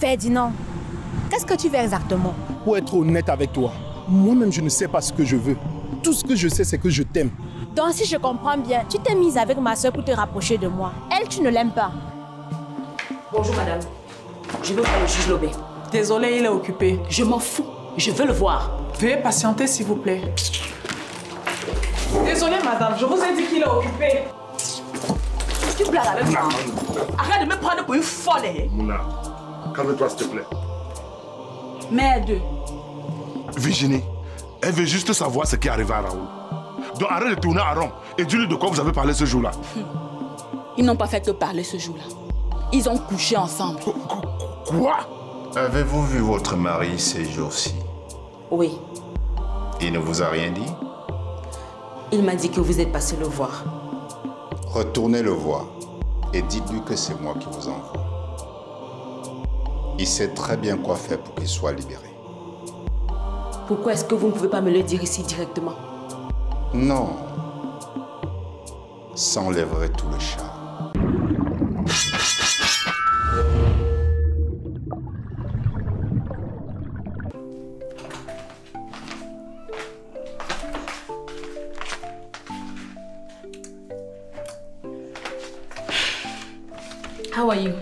Ferdinand, qu'est-ce que tu veux exactement? Pour être honnête avec toi, moi-même je ne sais pas ce que je veux. Tout ce que je sais, c'est que je t'aime. Donc si je comprends bien, tu t'es mise avec ma soeur pour te rapprocher de moi. Elle, tu ne l'aimes pas. Bonjour madame, je veux voir le juge Lobé. Désolé, il est occupé. Je m'en fous, je veux le voir. Veuillez patienter s'il vous plaît. Désolé madame, je vous ai dit qu'il est occupé. Tu blagues avec moi. Arrête de me prendre pour une folle. Mouna, calme-toi s'il te plaît. Merde. Virginie, elle veut juste savoir ce qui est arrivé à Raoul. Donc arrête de tourner à rond et dis-lui de quoi vous avez parlé ce jour-là. Ils n'ont pas fait que parler ce jour-là. Ils ont couché ensemble. Quoi? Avez-vous vu votre mari ces jours-ci? Oui. Il ne vous a rien dit? Il m'a dit que vous êtes passé le voir. Retournez le voir et dites-lui que c'est moi qui vous envoie. Il sait très bien quoi faire pour qu'il soit libéré. Pourquoi est-ce que vous ne pouvez pas me le dire ici directement? Non. Ça enlèverait tout le charme. How are you?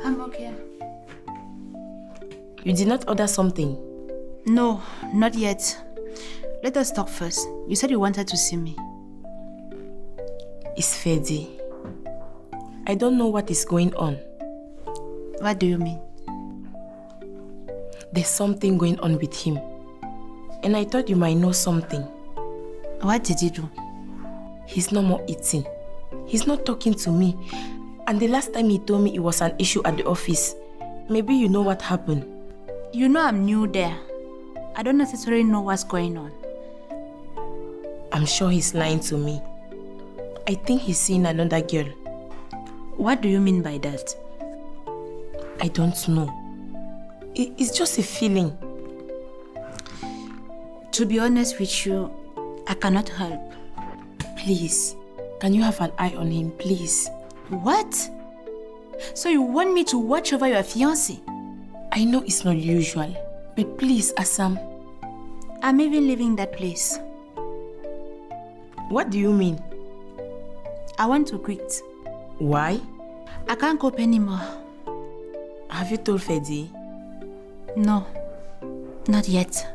I'm okay. You did not order something? No, not yet. Let us talk first. You said you wanted to see me. It's Ferdy. I don't know what is going on. What do you mean? There's something going on with him. And I thought you might know something. What did he do? He's no more eating. He's not talking to me. And the last time he told me it was an issue at the office. Maybe you know what happened. You know I'm new there. I don't necessarily know what's going on. I'm sure he's lying to me. I think he's seeing another girl. What do you mean by that? I don't know. It's just a feeling. To be honest with you, I cannot help. Please, can you have an eye on him, please? What? So you want me to watch over your fiancé? I know it's not usual, but please, Assam. I'm even leaving that place. What do you mean? I want to quit. Why? I can't cope anymore. Have you told Ferdy? No, not yet.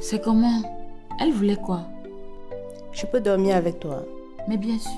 C'est comment? Elle voulait quoi? Je peux dormir avec toi. Mais bien sûr.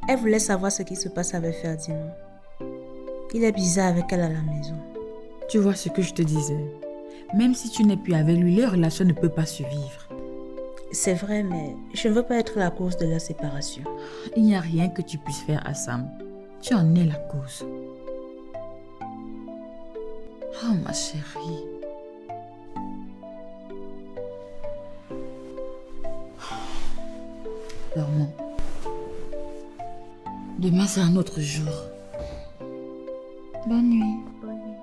Elle voulait savoir ce qui se passe avec Ferdinand. Il est bizarre avec elle à la maison. Tu vois ce que je te disais. Même si tu n'es plus avec lui, les relations ne peuvent pas survivre. C'est vrai, mais je ne veux pas être la cause de leur séparation. Il n'y a rien que tu puisses faire à Sam. Tu en es la cause. Oh ma chérie. Dormons. Demain, c'est un autre jour. Bonne nuit. Bonne nuit.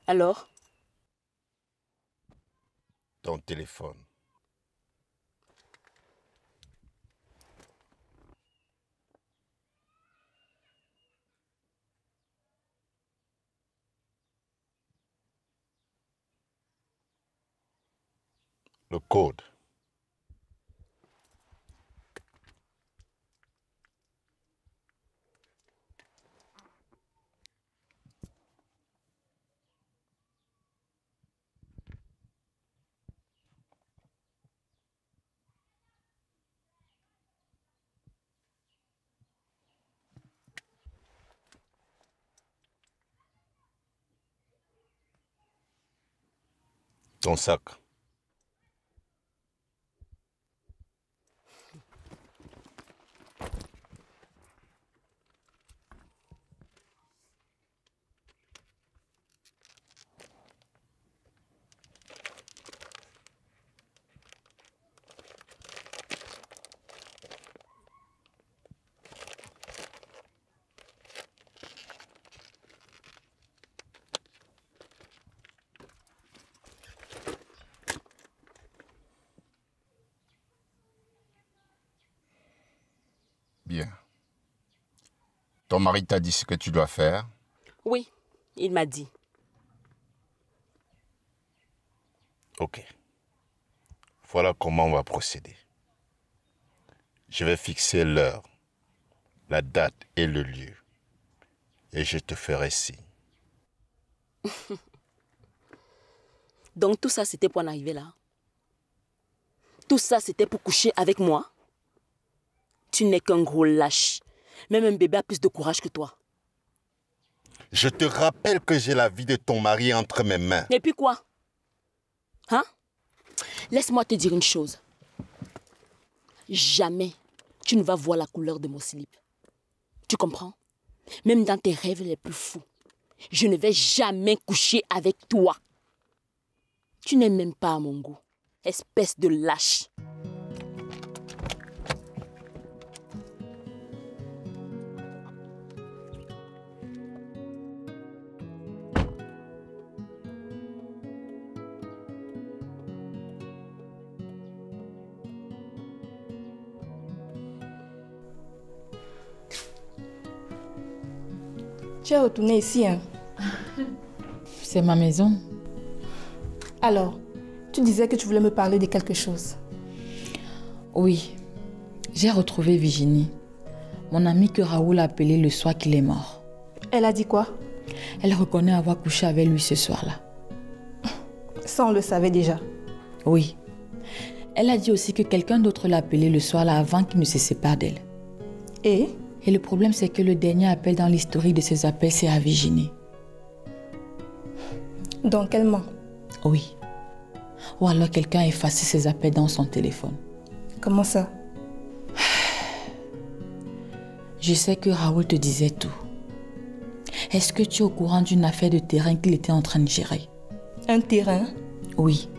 Alors? Ton téléphone. Le code. Ton sac. Bien. Ton mari t'a dit ce que tu dois faire? Oui, il m'a dit. Ok. Voilà comment on va procéder. Je vais fixer l'heure, la date et le lieu. Et je te ferai signe. Donc tout ça, c'était pour en arriver là? Tout ça, c'était pour coucher avec moi? Tu n'es qu'un gros lâche. Même un bébé a plus de courage que toi. Je te rappelle que j'ai la vie de ton mari entre mes mains. Et puis quoi? Hein? Laisse-moi te dire une chose. Jamais tu ne vas voir la couleur de mon slip. Tu comprends? Même dans tes rêves les plus fous, je ne vais jamais coucher avec toi. Tu n'es même pas à mon goût, espèce de lâche. Tu es retourné ici, hein? C'est ma maison. Alors, tu disais que tu voulais me parler de quelque chose. Oui, j'ai retrouvé Virginie, mon amie que Raoul a appelée le soir qu'il est mort. Elle a dit quoi? Elle reconnaît avoir couché avec lui ce soir-là. Ça, on le savait déjà. Oui. Elle a dit aussi que quelqu'un d'autre l'a appelée le soir-là avant qu'il ne se sépare d'elle. Et le problème, c'est que le dernier appel dans l'historique de ses appels, c'est à Virginie. Donc, elle ment? Oui. Ou alors quelqu'un a effacé ses appels dans son téléphone. Comment ça? Je sais que Raoul te disait tout. Est-ce que tu es au courant d'une affaire de terrain qu'il était en train de gérer? Un terrain? Oui.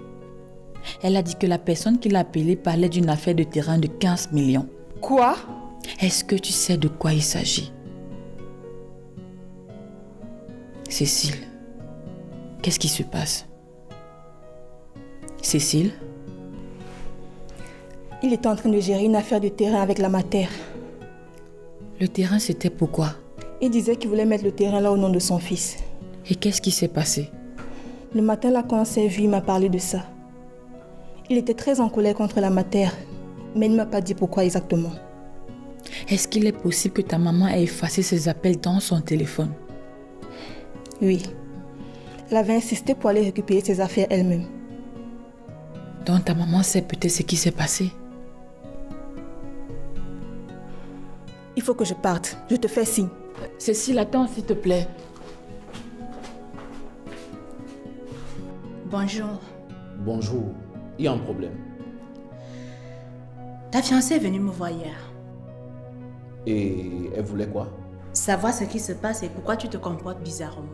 Elle a dit que la personne qui l'a appelée parlait d'une affaire de terrain de 15 millions. Quoi? Est-ce que tu sais de quoi il s'agit? Cécile, qu'est-ce qui se passe? Cécile? Il était en train de gérer une affaire de terrain avec la mater. Le terrain, c'était pourquoi? Il disait qu'il voulait mettre le terrain là au nom de son fils. Et qu'est-ce qui s'est passé? Le matin, là, quand on s'est vu, il m'a parlé de ça. Il était très en colère contre la mater, mais il ne m'a pas dit pourquoi exactement. Est-ce qu'il est possible que ta maman ait effacé ses appels dans son téléphone? Oui. Elle avait insisté pour aller récupérer ses affaires elle-même. Donc ta maman sait peut-être ce qui s'est passé? Il faut que je parte. Je te fais signe. Cécile, attends s'il te plaît. Bonjour. Bonjour. Il y a un problème. Ta fiancée est venue me voir hier. Et elle voulait quoi? Savoir ce qui se passe et pourquoi tu te comportes bizarrement.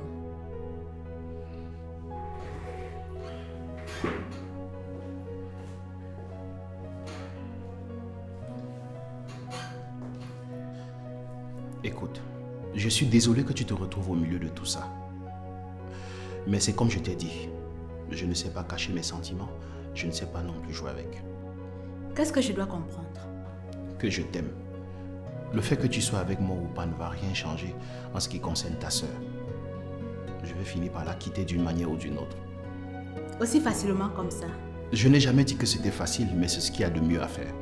Écoute, je suis désolé que tu te retrouves au milieu de tout ça. Mais c'est comme je t'ai dit, je ne sais pas cacher mes sentiments, je ne sais pas non plus jouer avec. Qu'est-ce que je dois comprendre? Que je t'aime. Le fait que tu sois avec moi ou pas ne va rien changer en ce qui concerne ta sœur. Je vais finir par la quitter d'une manière ou d'une autre. Aussi facilement comme ça? Je n'ai jamais dit que c'était facile, mais c'est ce qu'il y a de mieux à faire.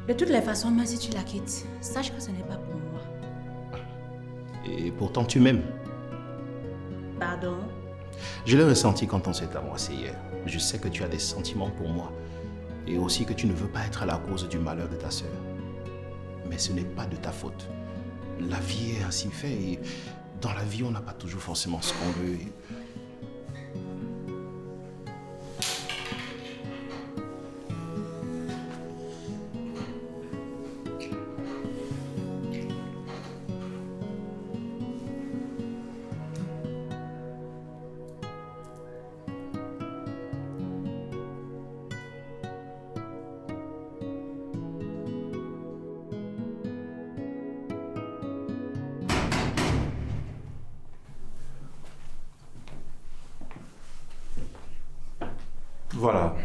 De toutes les façons, même si tu la quittes, sache que ce n'est pas pour moi. Et pourtant, tu m'aimes. Pardon? Je l'ai ressenti quand on s'est embrassé hier. Je sais que tu as des sentiments pour moi. Et aussi que tu ne veux pas être à la cause du malheur de ta sœur. Mais ce n'est pas de ta faute. La vie est ainsi faite et dans la vie, on n'a pas toujours forcément ce qu'on veut. Voilà.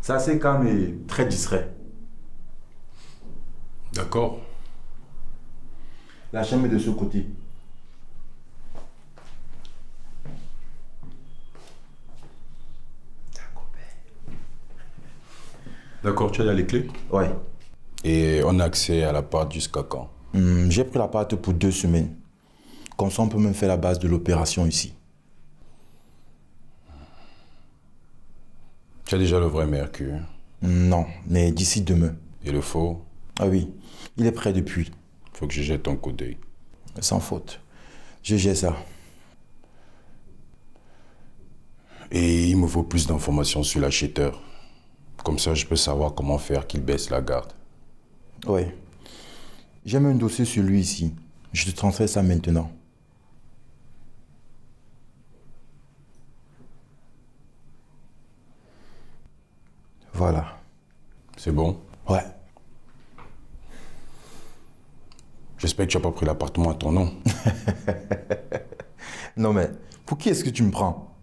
C'est assez calme et très distrait. D'accord. La chambre est de ce côté. D'accord, tu as les clés? Ouais. Et on a accès à l'appart jusqu'à quand? J'ai pris l'appart pour 2 semaines. Comme ça, on peut même faire la base de l'opération ici. Tu as déjà le vrai mercure? Non, mais d'ici demain. Et le faux? Ah oui, il est prêt depuis. Faut que je jette un coup d'œil. Sans faute. Je gère ça. Et il me faut plus d'informations sur l'acheteur. Comme ça, je peux savoir comment faire qu'il baisse la garde. Ouais. J'ai même un dossier sur lui ici. Je te transfère ça maintenant. Voilà. C'est bon? Ouais. J'espère que tu n'as pas pris l'appartement à ton nom. Non mais, pour qui est-ce que tu me prends?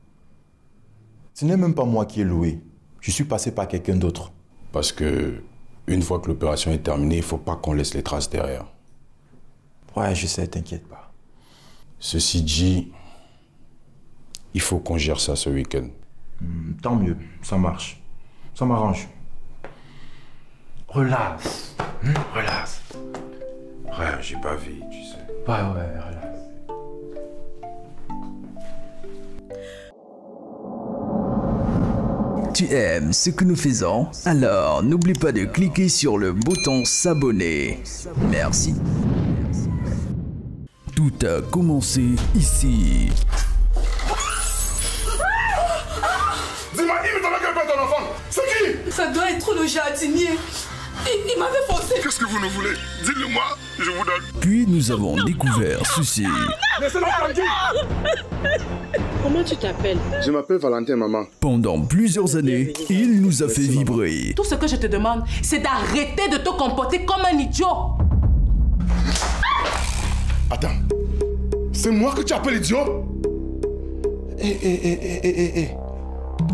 Ce n'est même pas moi qui ai loué. Je suis passé par quelqu'un d'autre. Parce que, une fois que l'opération est terminée, il ne faut pas qu'on laisse les traces derrière. Ouais, je sais, t'inquiète pas. Ceci dit, il faut qu'on gère ça ce week-end. Tant mieux, ça marche. Ça m'arrange. Relax. Relax. Ouais, j'ai pas vu, tu sais. Ouais, relax. Tu aimes ce que nous faisons? Alors n'oublie pas de cliquer sur le bouton s'abonner. Merci. Tout a commencé ici. Dis-moi, il me qu'elle perd ton enfant. C'est qui? Ça doit être le jardinier. Il m'avait forcé. Qu'est-ce que vous nous voulez? Dites-le-moi, je vous donne. Puis nous avons découvert ceci. Laissez-le tranquille. Comment tu t'appelles? Je m'appelle Valentin, maman. Pendant plusieurs années, il nous a fait vibrer. Tout ce que je te demande, c'est d'arrêter de te comporter comme un idiot. Attends. C'est moi que tu appelles idiot?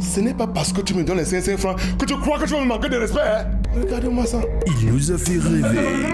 Ce n'est pas parce que tu me donnes les 500 francs que tu crois que tu vas me manquer de respect, hein? Regarde-moi ça. Il nous a fait rêver.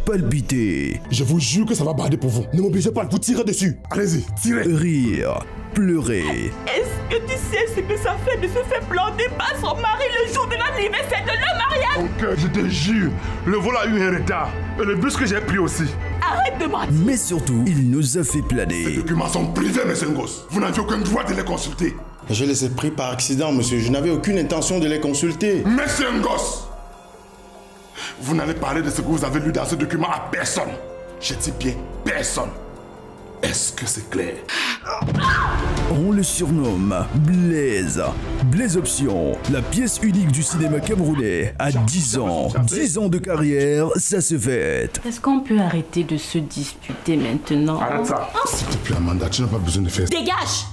Palpiter. Je vous jure que ça va barder pour vous. Ne m'obligez pas de vous tirer dessus. Allez-y, tirez. Rire. Pleurer. Est-ce que tu sais ce que ça fait de se faire planter par son mari le jour de l'anniversaire de leur mariage? Ok, je te jure, le vol a eu un retard. Et le bus que j'ai pris aussi. Arrête de mentir. Mais surtout, il nous a fait planer. Ces documents sont privés, monsieur Ngos. Vous n'avez aucun droit de les consulter. Je les ai pris par accident, monsieur. Je n'avais aucune intention de les consulter. Monsieur Ngos, vous n'allez parler de ce que vous avez lu dans ce document à personne. Je dis bien personne. Est-ce que c'est clair? On le surnomme Blaise. Blaise Option, la pièce unique du cinéma camerounais. À 10 ans. 10 ans de carrière, ça se fête. Est-ce qu'on peut arrêter de se disputer maintenant? Arrête ça. S'il te plaît, Amanda, tu n'as pas besoin de faire ça. Dégage!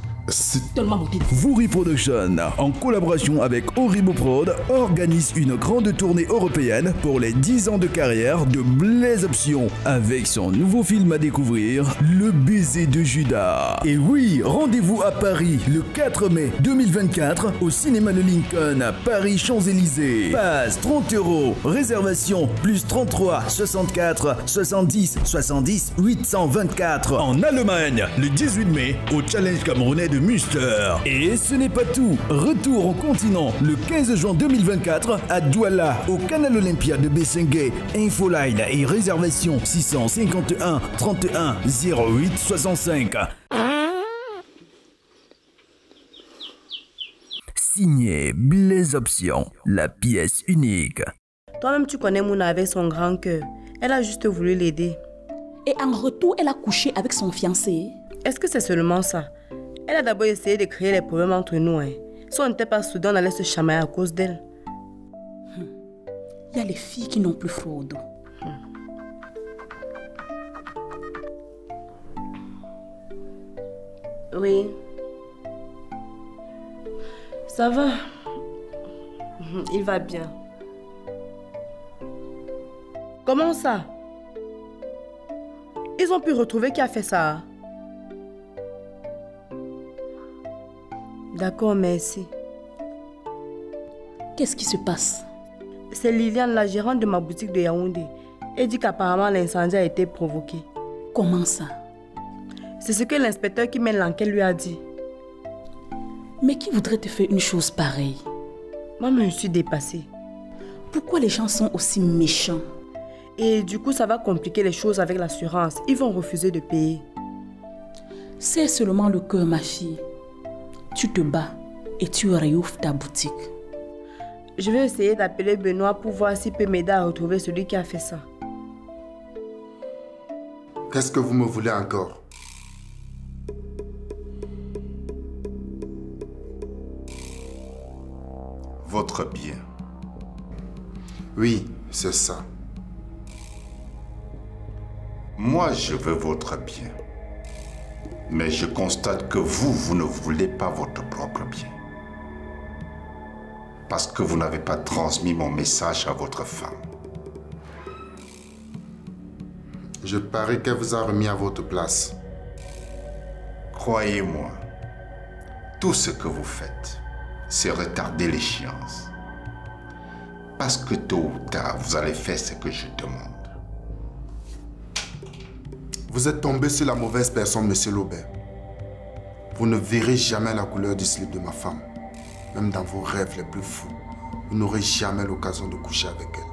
Donne-moi mon téléphone. Vouri Production, en collaboration avec Oribo Prod, organise une grande tournée européenne pour les 10 ans de carrière de Blaise Option, avec son nouveau film à découvrir, Le baiser de Judas. Et oui, rendez-vous à Paris le 4 mai 2024 au cinéma de Lincoln à Paris Champs-Élysées. Passe 30 €, réservation plus 33 64 70 70 824. En Allemagne, le 18 mai au Challenge camerounais de Muster. Et ce n'est pas tout. Retour au continent le 15 juin 2024 à Douala, au Canal Olympia de Bessengue. Infoline et réservation 651 31 08 65. Signé Blaise Option, la pièce unique. Toi-même, tu connais Mouna avec son grand cœur. Elle a juste voulu l'aider. Et en retour, elle a couché avec son fiancé. Est-ce que c'est seulement ça? Elle a d'abord essayé de créer les problèmes entre nous. Si on n'était pas soudain, on allait se chamailler à cause d'elle. Il y a les filles qui n'ont plus froid au dos. Oui. Ça va. Il va bien. Comment ça? Ils ont pu retrouver qui a fait ça. D'accord, merci. Qu'est-ce qui se passe? C'est Liliane, la gérante de ma boutique de Yaoundé. Elle dit qu'apparemment l'incendie a été provoqué. Comment ça? C'est ce que l'inspecteur qui mène l'enquête lui a dit. Mais qui voudrait te faire une chose pareille? Moi, je suis dépassée. Pourquoi les gens sont aussi méchants? Et du coup, ça va compliquer les choses avec l'assurance. Ils vont refuser de payer. C'est seulement le cœur, ma fille. Tu te bats et tu réouvres ta boutique. Je vais essayer d'appeler Benoît pour voir s'il peut m'aider à retrouver celui qui a fait ça. Qu'est-ce que vous me voulez encore? Votre bien. Oui, c'est ça. Moi, je veux votre bien. Mais je constate que vous ne voulez pas votre propre bien. Parce que vous n'avez pas transmis mon message à votre femme. Je parie qu'elle vous a remis à votre place. Croyez-moi, tout ce que vous faites, c'est retarder l'échéance. Parce que tôt ou tard, vous allez faire ce que je demande. Vous êtes tombé sur la mauvaise personne, monsieur Laubert. Vous ne verrez jamais la couleur du slip de ma femme. Même dans vos rêves les plus fous, vous n'aurez jamais l'occasion de coucher avec elle.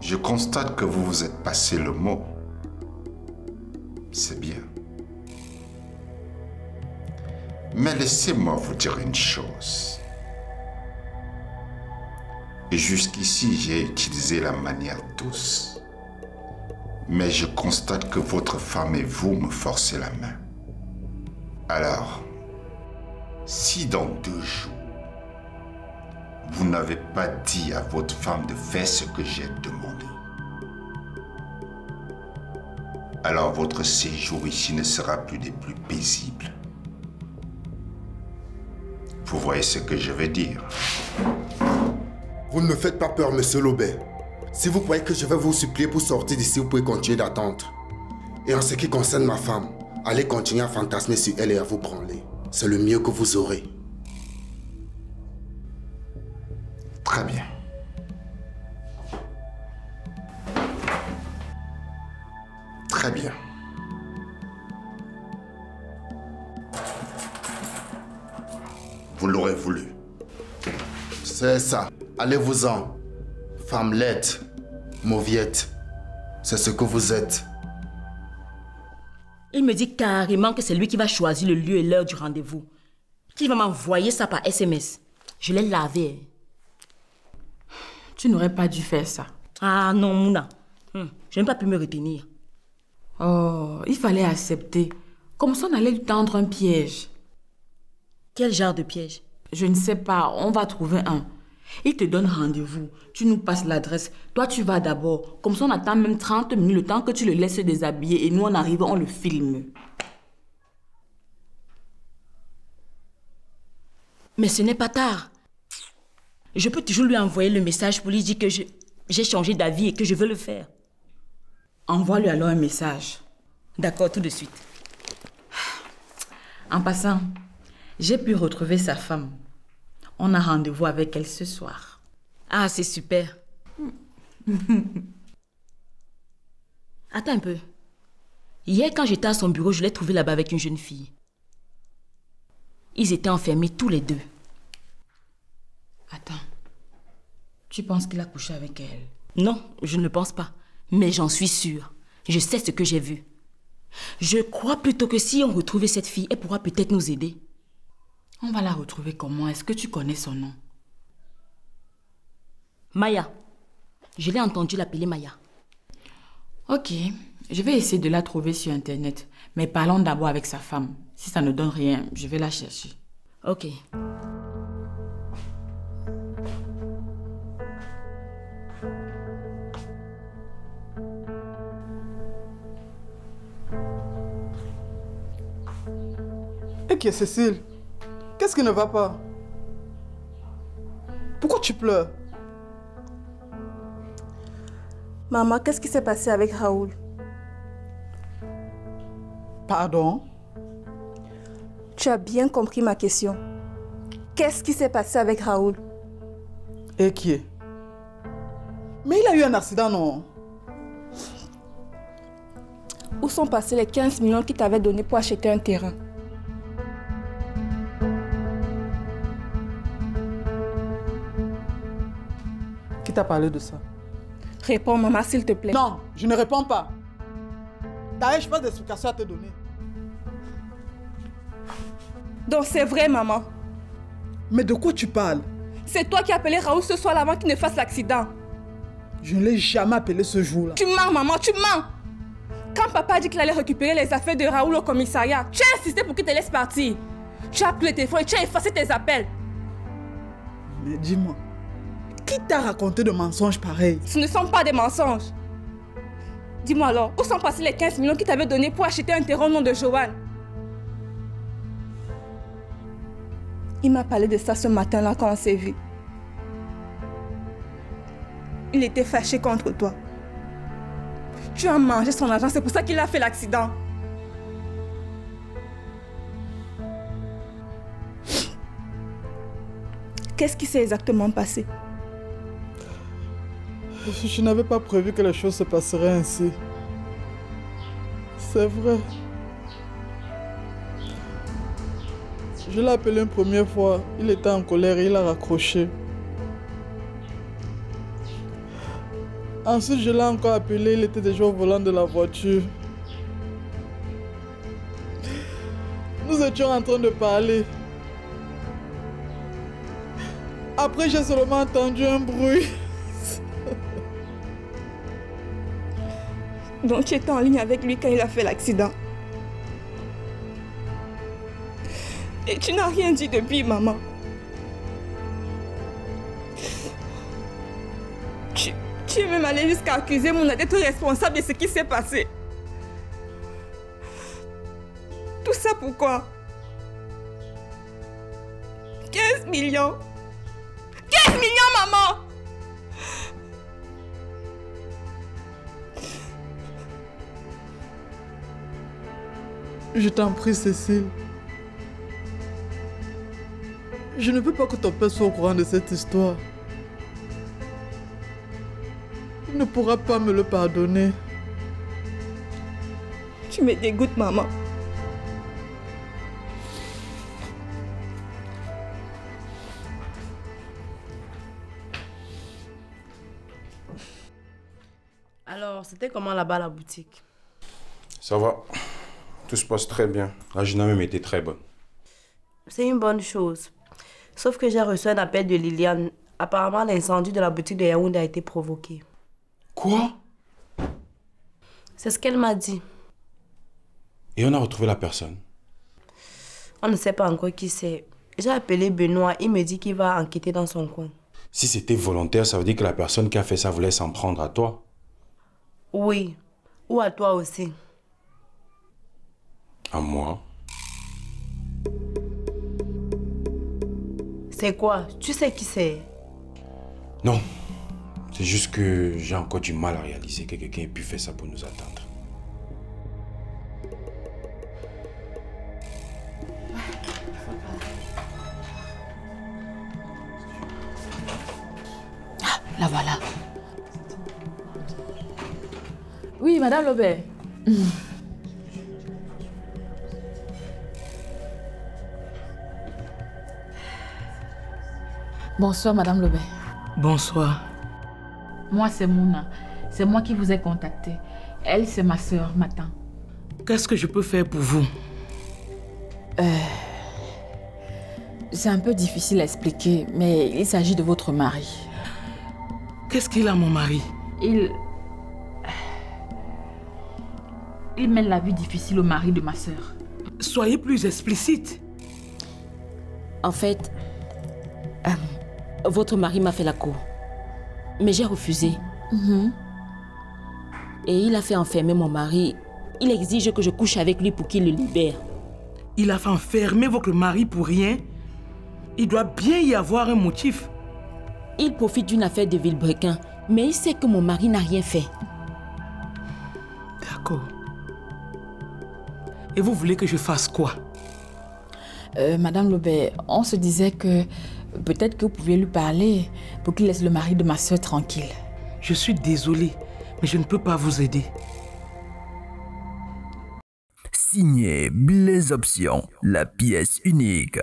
Je constate que vous vous êtes passé le mot. C'est bien. Mais laissez-moi vous dire une chose. Jusqu'ici, j'ai utilisé la manière douce. Mais je constate que votre femme et vous me forcez la main. Alors, si dans 2 jours, vous n'avez pas dit à votre femme de faire ce que j'ai demandé, alors votre séjour ici ne sera plus des plus paisibles. Vous voyez ce que je veux dire? Vous ne me faites pas peur, monsieur Laubert. Si vous croyez que je vais vous supplier pour sortir d'ici, vous pouvez continuer d'attendre. Et en ce qui concerne ma femme, allez continuer à fantasmer sur elle et à vous branler. C'est le mieux que vous aurez. Très bien. Très bien. Vous l'aurez voulu. C'est ça. Allez-vous-en. Femmelette, mauviette. C'est ce que vous êtes. Il me dit carrément que c'est lui qui va choisir le lieu et l'heure du rendez-vous. Qui va m'envoyer ça par SMS. Je l'ai lavé. Tu n'aurais pas dû faire ça. Ah non, Mouna. Je n'ai pas pu me retenir. Oh, il fallait accepter. Comme ça, on allait lui tendre un piège. Quel genre de piège? Je ne sais pas, on va trouver un. Il te donne rendez-vous, tu nous passes l'adresse. Toi, tu vas d'abord. Comme ça, on attend même 30 minutes, le temps que tu le laisses se déshabiller. Et nous, on arrive, on le filme. Mais ce n'est pas tard. Je peux toujours lui envoyer le message pour lui dire que j'ai changé d'avis et que je veux le faire. Envoie-lui alors un message. D'accord, tout de suite. En passant, j'ai pu retrouver sa femme. On a rendez-vous avec elle ce soir. Ah, c'est super. Attends un peu. Hier, quand j'étais à son bureau, je l'ai trouvée là-bas avec une jeune fille. Ils étaient enfermés tous les deux. Attends. Tu penses qu'il a couché avec elle? Non, je ne le pense pas. Mais j'en suis sûre. Je sais ce que j'ai vu. Je crois plutôt que si on retrouvait cette fille, elle pourra peut-être nous aider. On va la retrouver comment? Est-ce que tu connais son nom? Maya. Je l'ai entendu l'appeler Maya. Ok, je vais essayer de la trouver sur Internet. Mais parlons d'abord avec sa femme. Si ça ne donne rien, je vais la chercher. Ok. Et qui est Cécile? Qu'est-ce qui ne va pas? Pourquoi tu pleures? Maman, qu'est-ce qui s'est passé avec Raoul? Pardon? Tu as bien compris ma question. Qu'est-ce qui s'est passé avec Raoul? Et qui est? Mais il a eu un accident, non? Où sont passés les 15 millions qu'il t'avait donnés pour acheter un terrain? Qui t'a parlé de ça? Réponds, maman, s'il te plaît. Non, je ne réponds pas. D'ailleurs, je n'ai pas d'explication à te donner. Donc c'est vrai, maman. Mais de quoi tu parles? C'est toi qui as appelé Raoul ce soir avant qu'il ne fasse l'accident. Je ne l'ai jamais appelé ce jour-là. Tu mens, maman, tu mens. Quand papa a dit qu'il allait récupérer les affaires de Raoul au commissariat, tu as insisté pour qu'il te laisse partir. Tu as pris le téléphone et tu as effacé tes appels. Mais dis-moi, qui t'a raconté de mensonges pareils? Ce ne sont pas des mensonges. Dis-moi alors, où sont passés les 15 millions qu'il t'avait donnés pour acheter un terrain au nom de Joanne? Il m'a parlé de ça ce matin-là quand on s'est vus. Il était fâché contre toi. Tu as mangé son argent, c'est pour ça qu'il a fait l'accident. Qu'est-ce qui s'est exactement passé? Je n'avais pas prévu que les choses se passeraient ainsi. C'est vrai. Je l'ai appelé une première fois. Il était en colère et il a raccroché. Ensuite, je l'ai encore appelé. Il était déjà au volant de la voiture. Nous étions en train de parler. Après, j'ai seulement entendu un bruit. Donc tu étais en ligne avec lui quand il a fait l'accident. Et tu n'as rien dit depuis, maman. Tu es même allé jusqu'à accuser mon âne d'être responsable de ce qui s'est passé. Tout ça pourquoi? 15 millions. 15 millions, maman! Je t'en prie, Cécile. Je ne veux pas que ton père soit au courant de cette histoire. Il ne pourra pas me le pardonner. Tu me dégoûtes, maman. Alors, c'était comment là-bas la boutique? Ça va. Tout se passe très bien. La journée a même été très bonne. C'est une bonne chose. Sauf que j'ai reçu un appel de Liliane. Apparemment, l'incendie de la boutique de Yaoundé a été provoqué. Quoi? C'est ce qu'elle m'a dit. Et on a retrouvé la personne? On ne sait pas encore qui c'est. J'ai appelé Benoît. Il me dit qu'il va enquêter dans son coin. Si c'était volontaire, ça veut dire que la personne qui a fait ça voulait s'en prendre à toi. Oui. Ou à toi aussi. À moi? C'est quoi? Tu sais qui c'est? Non. C'est juste que j'ai encore du mal à réaliser que quelqu'un ait pu faire ça pour nous attendre. Ah, la voilà. Oui, Madame Lobet. Bonsoir, Madame Lobé. Bonsoir. Moi, c'est Mouna. C'est moi qui vous ai contacté. Elle, c'est ma sœur, Matin. Qu'est-ce que je peux faire pour vous? C'est un peu difficile à expliquer, mais il s'agit de votre mari. Qu'est-ce qu'il a, mon mari? Il mène la vie difficile au mari de ma sœur. Soyez plus explicite. En fait, votre mari m'a fait la cour. Mais j'ai refusé. Et il a fait enfermer mon mari. Il exige que je couche avec lui pour qu'il le libère. Il a fait enfermer votre mari pour rien? Il doit bien y avoir un motif. Il profite d'une affaire de vilebrequin, mais il sait que mon mari n'a rien fait. D'accord. Et vous voulez que je fasse quoi? Madame Lobé, on se disait que peut-être que vous pouviez lui parler pour qu'il laisse le mari de ma soeur tranquille. Je suis désolé, mais je ne peux pas vous aider. Signé Blaise Option, la pièce unique.